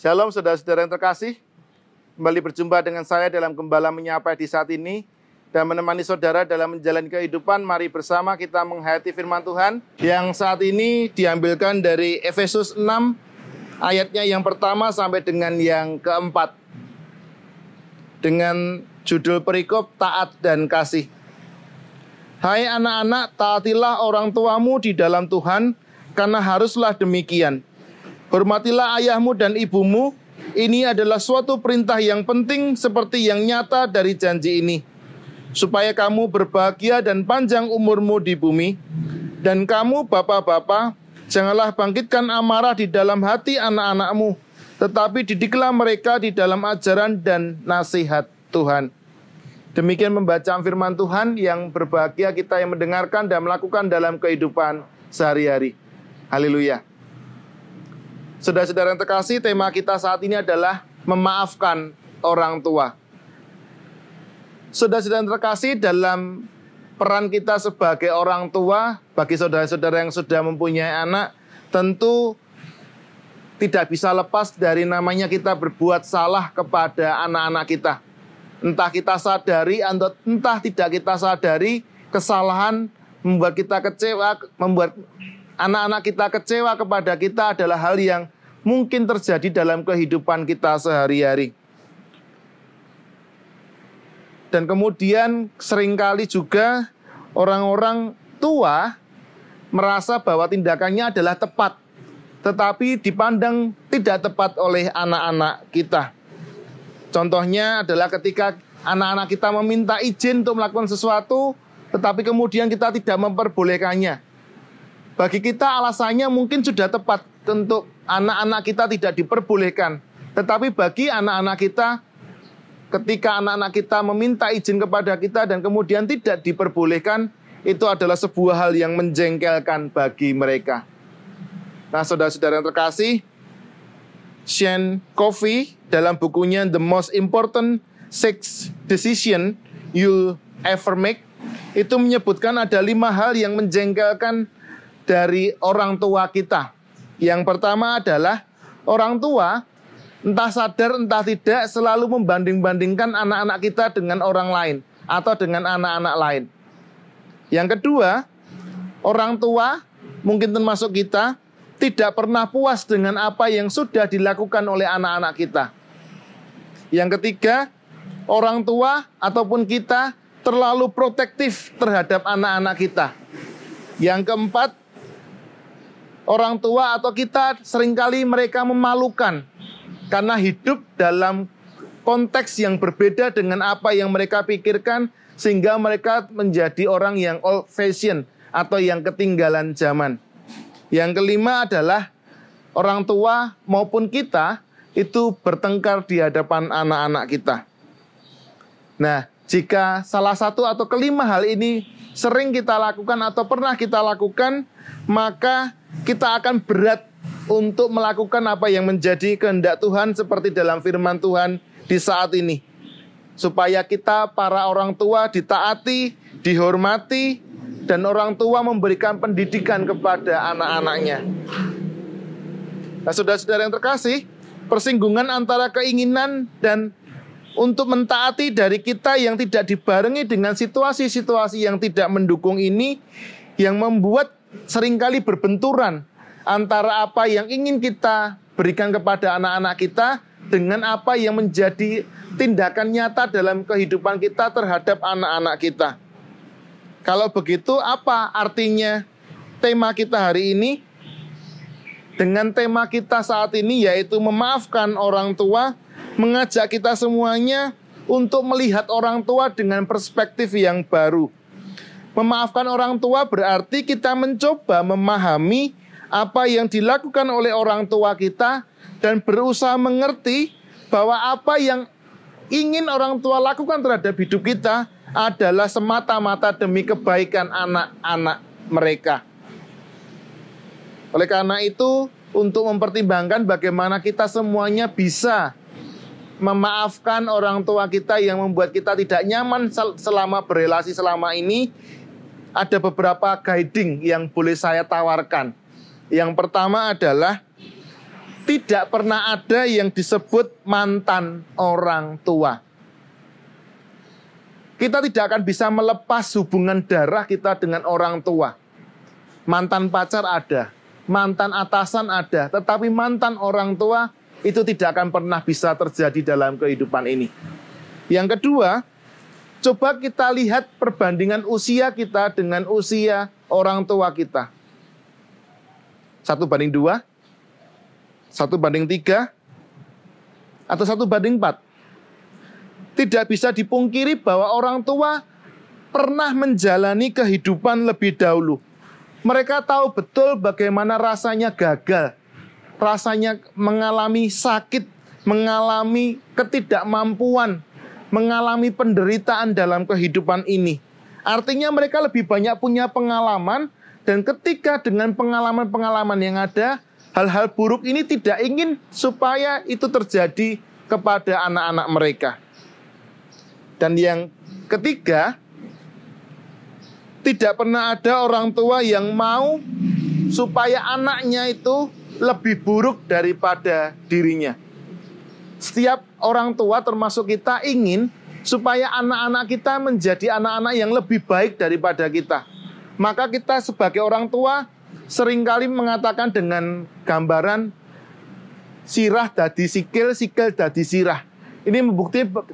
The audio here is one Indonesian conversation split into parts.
Shalom saudara-saudara yang terkasih, kembali berjumpa dengan saya dalam Gembala Menyapa di saat ini dan menemani saudara dalam menjalani kehidupan. Mari bersama kita menghayati firman Tuhan yang saat ini diambilkan dari Efesus 6 ayatnya yang pertama sampai dengan yang keempat dengan judul perikop taat dan kasih. Hai anak-anak, taatilah orang tuamu di dalam Tuhan, karena haruslah demikian. Hormatilah ayahmu dan ibumu. Ini adalah suatu perintah yang penting seperti yang nyata dari janji ini, supaya kamu berbahagia dan panjang umurmu di bumi. Dan kamu bapak-bapak, janganlah bangkitkan amarah di dalam hati anak-anakmu, tetapi didiklah mereka di dalam ajaran dan nasihat Tuhan. Demikian pembacaan firman Tuhan yang berbahagia kita yang mendengarkan dan melakukan dalam kehidupan sehari-hari. Haleluya. Saudara-saudara yang terkasih, tema kita saat ini adalah memaafkan orang tua. Saudara-saudara yang terkasih, dalam peran kita sebagai orang tua, bagi saudara-saudara yang sudah mempunyai anak, tentu tidak bisa lepas dari namanya kita berbuat salah kepada anak-anak kita. Entah kita sadari atau entah tidak kita sadari, kesalahan membuat kita kecewa, membuat anak-anak kita kecewa kepada kita adalah hal yang mungkin terjadi dalam kehidupan kita sehari-hari. Dan kemudian seringkali juga orang-orang tua merasa bahwa tindakannya adalah tepat, tetapi dipandang tidak tepat oleh anak-anak kita. Contohnya adalah ketika anak-anak kita meminta izin untuk melakukan sesuatu, tetapi kemudian kita tidak memperbolehkannya. Bagi kita alasannya mungkin sudah tepat untuk anak-anak kita tidak diperbolehkan. Tetapi bagi anak-anak kita, ketika anak-anak kita meminta izin kepada kita dan kemudian tidak diperbolehkan, itu adalah sebuah hal yang menjengkelkan bagi mereka. Nah, saudara-saudara yang terkasih, Sean Covey dalam bukunya The Most Important 6 Decision You'll Ever Make itu menyebutkan ada 5 hal yang menjengkelkan dari orang tua kita. Yang pertama adalah orang tua entah sadar entah tidak selalu membanding-bandingkan anak-anak kita dengan orang lain atau dengan anak-anak lain. Yang kedua, orang tua mungkin termasuk kita tidak pernah puas dengan apa yang sudah dilakukan oleh anak-anak kita. Yang ketiga, orang tua ataupun kita terlalu protektif terhadap anak-anak kita. Yang keempat, orang tua atau kita seringkali mereka memalukan karena hidup dalam konteks yang berbeda dengan apa yang mereka pikirkan, sehingga mereka menjadi orang yang old fashion atau yang ketinggalan zaman. Yang kelima adalah orang tua maupun kita itu bertengkar di hadapan anak-anak kita. Nah, jika salah satu atau kelima hal ini sering kita lakukan atau pernah kita lakukan, maka kita akan berat untuk melakukan apa yang menjadi kehendak Tuhan seperti dalam firman Tuhan di saat ini. Supaya kita para orang tua ditaati, dihormati, dan orang tua memberikan pendidikan kepada anak-anaknya. Nah, saudara-saudara yang terkasih, persinggungan antara keinginan dan untuk mentaati dari kita yang tidak dibarengi dengan situasi-situasi yang tidak mendukung ini, yang membuat seringkali berbenturan antara apa yang ingin kita berikan kepada anak-anak kita dengan apa yang menjadi tindakan nyata dalam kehidupan kita terhadap anak-anak kita. Kalau begitu, apa artinya tema kita hari ini? Dengan tema kita saat ini yaitu memaafkan orang tua, mengajak kita semuanya untuk melihat orang tua dengan perspektif yang baru. Memaafkan orang tua berarti kita mencoba memahami apa yang dilakukan oleh orang tua kita dan berusaha mengerti bahwa apa yang ingin orang tua lakukan terhadap hidup kita adalah semata-mata demi kebaikan anak-anak mereka. Oleh karena itu, untuk mempertimbangkan bagaimana kita semuanya bisa memaafkan orang tua kita yang membuat kita tidak nyaman selama berelasi selama ini, ada beberapa guiding yang boleh saya tawarkan. Yang pertama adalah tidak pernah ada yang disebut mantan orang tua. Kita tidak akan bisa melepas hubungan darah kita dengan orang tua. Mantan pacar ada, mantan atasan ada, tetapi mantan orang tua itu tidak akan pernah bisa terjadi dalam kehidupan ini. Yang kedua, coba kita lihat perbandingan usia kita dengan usia orang tua kita. 1:2, 1:3, atau 1:4. Tidak bisa dipungkiri bahwa orang tua pernah menjalani kehidupan lebih dahulu. Mereka tahu betul bagaimana rasanya gagal, rasanya mengalami sakit, mengalami ketidakmampuan, mengalami penderitaan dalam kehidupan ini. Artinya mereka lebih banyak punya pengalaman, dan ketika dengan pengalaman-pengalaman yang ada, hal-hal buruk ini tidak ingin supaya itu terjadi kepada anak-anak mereka. Dan yang ketiga, tidak pernah ada orang tua yang mau supaya anaknya itu lebih buruk daripada dirinya. Setiap orang tua termasuk kita ingin supaya anak-anak kita menjadi anak-anak yang lebih baik daripada kita. Maka kita sebagai orang tua seringkali mengatakan dengan gambaran sirah dadi sikil, sikil dadi sirah. Ini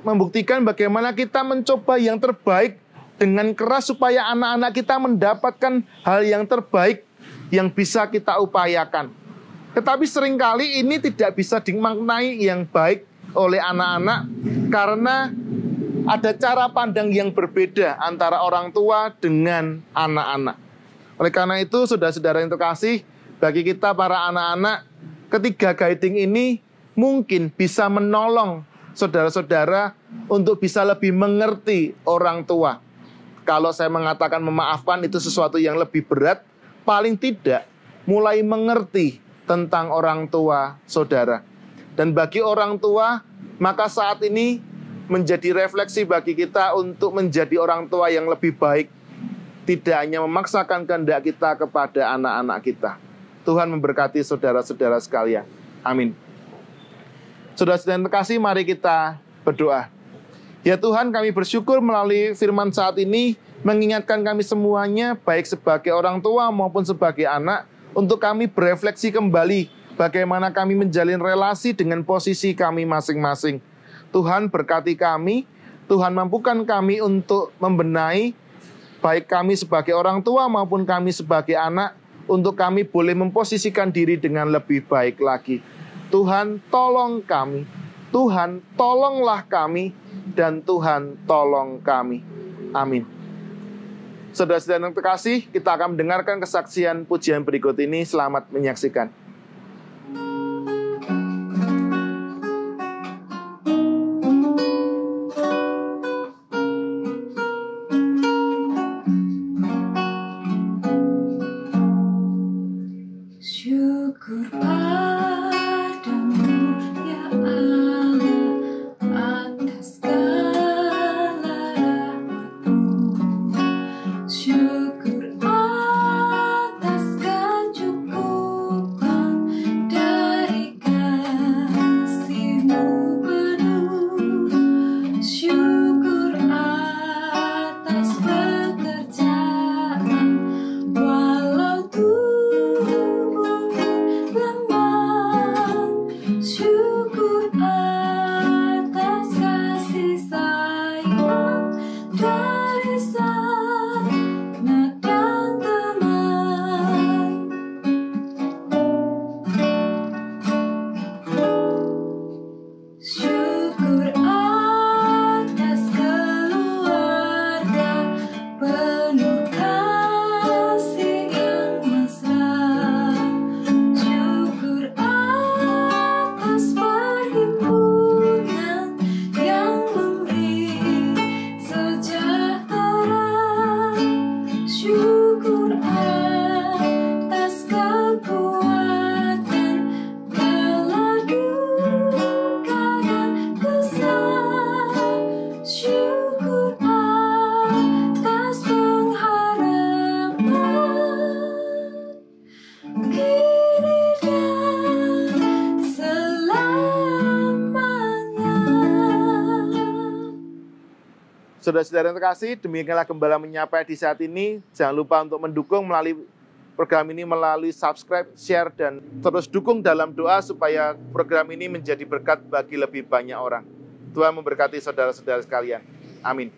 membuktikan bagaimana kita mencoba yang terbaik dengan keras supaya anak-anak kita mendapatkan hal yang terbaik yang bisa kita upayakan. Tetapi seringkali ini tidak bisa dimaknai yang baik oleh anak-anak karena ada cara pandang yang berbeda antara orang tua dengan anak-anak. Oleh karena itu, saudara-saudara yang terkasih, bagi kita para anak-anak, ketiga guiding ini mungkin bisa menolong saudara-saudara untuk bisa lebih mengerti orang tua. Kalau saya mengatakan memaafkan itu sesuatu yang lebih berat, paling tidak mulai mengerti tentang orang tua saudara. Dan bagi orang tua, maka saat ini menjadi refleksi bagi kita untuk menjadi orang tua yang lebih baik. Tidak hanya memaksakan kehendak kita kepada anak-anak kita. Tuhan memberkati saudara-saudara sekalian. Amin. Saudara-saudara yang terkasih, mari kita berdoa. Ya Tuhan, kami bersyukur melalui firman saat ini mengingatkan kami semuanya, baik sebagai orang tua maupun sebagai anak, untuk kami berefleksi kembali bagaimana kami menjalin relasi dengan posisi kami masing-masing. Tuhan berkati kami, Tuhan mampukan kami untuk membenahi, baik kami sebagai orang tua maupun kami sebagai anak, untuk kami boleh memposisikan diri dengan lebih baik lagi. Tuhan tolong kami, Tuhan tolonglah kami, dan Tuhan tolong kami. Amin. Saudara-saudara yang terkasih, kita akan mendengarkan kesaksian pujian berikut ini. Selamat menyaksikan. Syukur padamu ya Allah atas segala rahmat-Mu. Syukur atas kecukupan Saudara-saudara yang terkasih, demikianlah Gembala Menyapa di saat ini. Jangan lupa untuk mendukung melalui program ini melalui subscribe, share, dan terus dukung dalam doa supaya program ini menjadi berkat bagi lebih banyak orang. Tuhan memberkati saudara-saudara sekalian. Amin.